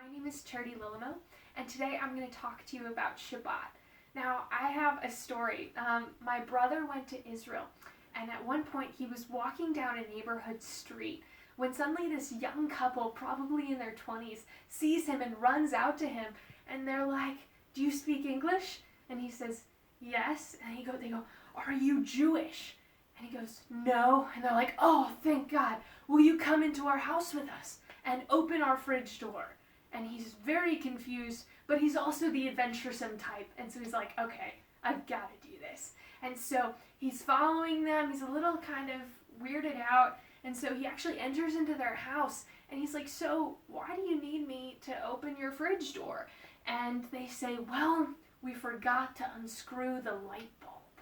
My name is Charity Lilimo, and today I'm going to talk to you about Shabbat. Now, I have a story. My brother went to Israel, and at one point he was walking down a neighborhood street when suddenly this young couple, probably in their 20s, sees him and runs out to him, and they're like, "Do you speak English?" And he says, "Yes." And they go, "Are you Jewish?" And he goes, "No." And they're like, "Oh, thank God. Will you come into our house with us and open our fridge door?" And he's very confused, but he's also the adventuresome type. And so he's like, "Okay, I've got to do this." And so he's following them. He's a little kind of weirded out. And so he actually enters into their house. And he's like, "So why do you need me to open your fridge door?" And they say, "Well, we forgot to unscrew the light bulb."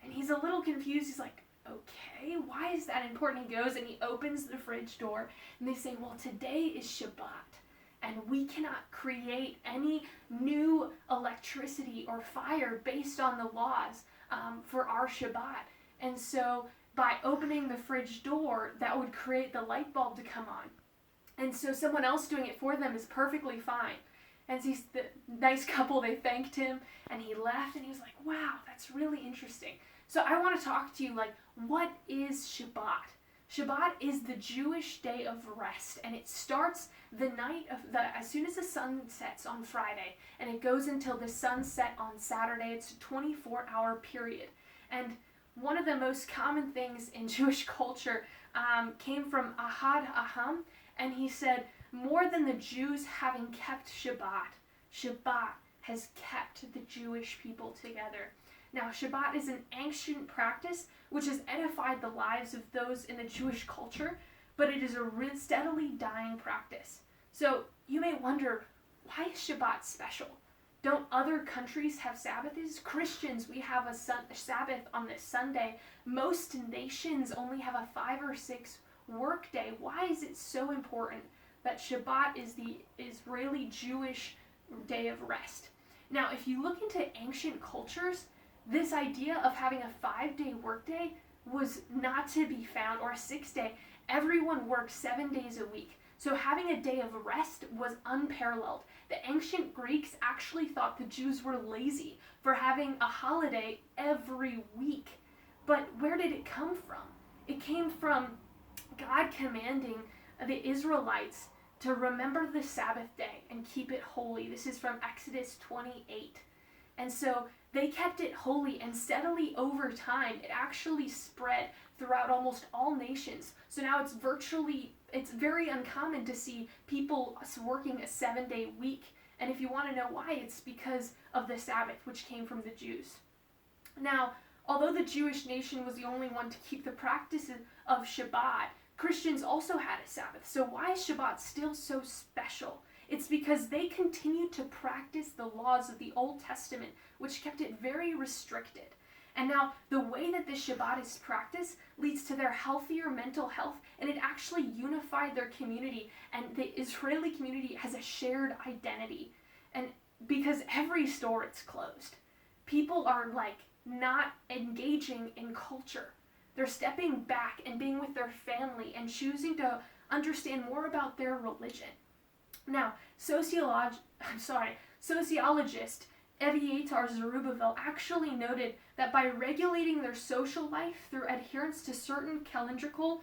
And he's a little confused. He's like, "Okay, why is that important?" He goes and he opens the fridge door. And they say, "Well, today is Shabbat. And we cannot create any new electricity or fire based on the laws for our Shabbat. And so by opening the fridge door, that would create the light bulb to come on. And so someone else doing it for them is perfectly fine." And he's the nice couple, they thanked him, and he left, and he was like, "Wow, that's really interesting." So I want to talk to you, like, what is Shabbat? Shabbat is the Jewish day of rest, and it starts the night of as soon as the sun sets on Friday, and it goes until the sun set on Saturday. It's a 24-hour period. And one of the most common things in Jewish culture came from Ahad Aham, and he said, more than the Jews having kept Shabbat, Shabbat has kept the Jewish people together. Now, Shabbat is an ancient practice which has edified the lives of those in the Jewish culture, but it is a steadily dying practice. So you may wonder, why is Shabbat special? Don't other countries have Sabbaths? Christians, we have a Sabbath on this Sunday. Most nations only have a 5 or 6 work day. Why is it so important that Shabbat is the Israeli Jewish day of rest? Now, if you look into ancient cultures, this idea of having a 5-day workday was not to be found, or a 6-day. Everyone worked 7 days a week. So having a day of rest was unparalleled. The ancient Greeks actually thought the Jews were lazy for having a holiday every week. But where did it come from? It came from God commanding the Israelites to remember the Sabbath day and keep it holy. This is from Exodus 28. And so they kept it holy, and steadily over time, it actually spread throughout almost all nations. So now it's very uncommon to see people working a 7-day week. And if you want to know why, it's because of the Sabbath, which came from the Jews. Now, although the Jewish nation was the only one to keep the practices of Shabbat, Christians also had a Sabbath. So why is Shabbat still so special? It's because they continued to practice the laws of the Old Testament, which kept it very restricted. And now the way that this Shabbat is practiced leads to their healthier mental health, and it actually unified their community, and the Israeli community has a shared identity. And because every store is closed, people are like not engaging in culture. They're stepping back and being with their family and choosing to understand more about their religion. Now, sociologist Eviatar Zerubbabel actually noted that by regulating their social life through adherence to certain calendrical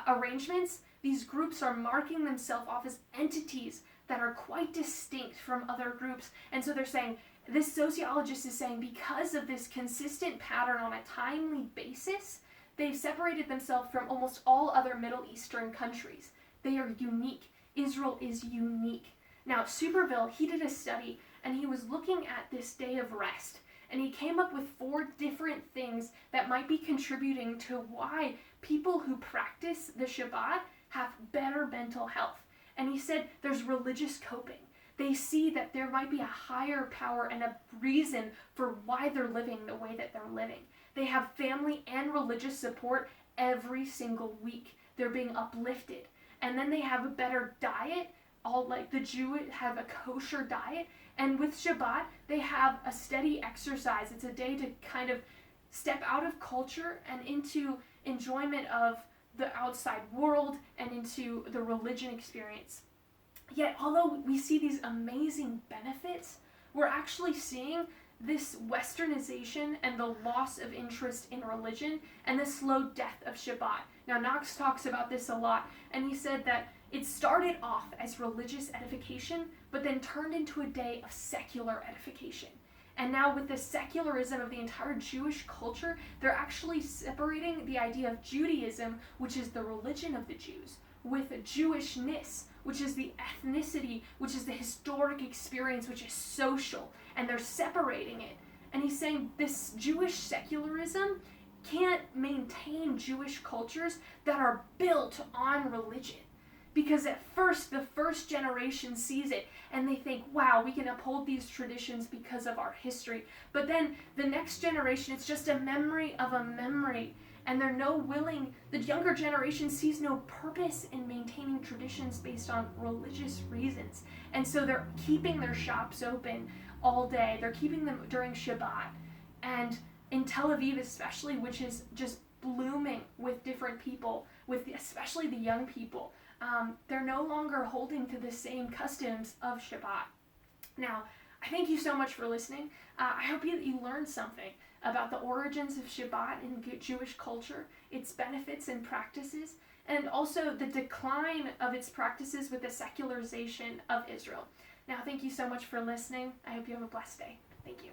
arrangements, these groups are marking themselves off as entities that are quite distinct from other groups. And so they're saying, this sociologist is saying, because of this consistent pattern on a timely basis, they've separated themselves from almost all other Middle Eastern countries. They are unique. Israel is unique. Now, Superville, he did a study, and he was looking at this day of rest, and he came up with 4 different things that might be contributing to why people who practice the Shabbat have better mental health. And he said there's religious coping. They see that there might be a higher power and a reason for why they're living the way that they're living. They have family and religious support every single week. They're being uplifted. And then they have a better diet. All like the Jews have a kosher diet. And with Shabbat, they have a steady exercise. It's a day to kind of step out of culture and into enjoyment of the outside world and into the religion experience. Yet, although we see these amazing benefits, we're actually seeing this westernization and the loss of interest in religion and the slow death of Shabbat. Now, Knox talks about this a lot, and he said that it started off as religious edification, but then turned into a day of secular edification. And now with the secularism of the entire Jewish culture, they're actually separating the idea of Judaism, which is the religion of the Jews, with Jewishness, which is the ethnicity, which is the historic experience, which is social. And they're separating it. And he's saying this Jewish secularism can't maintain Jewish cultures that are built on religion. Because at first, the first generation sees it and they think, wow, we can uphold these traditions because of our history. But then the next generation, it's just a memory of a memory. And the younger generation sees no purpose in maintaining traditions based on religious reasons. And so they're keeping their shops open all day. They're keeping them during Shabbat. And in Tel Aviv especially, which is just blooming with different people, with especially the young people, they're no longer holding to the same customs of Shabbat. Now, I thank you so much for listening. I hope that you learned something about the origins of Shabbat in Jewish culture, its benefits and practices, and also the decline of its practices with the secularization of Israel. Now, thank you so much for listening. I hope you have a blessed day. Thank you.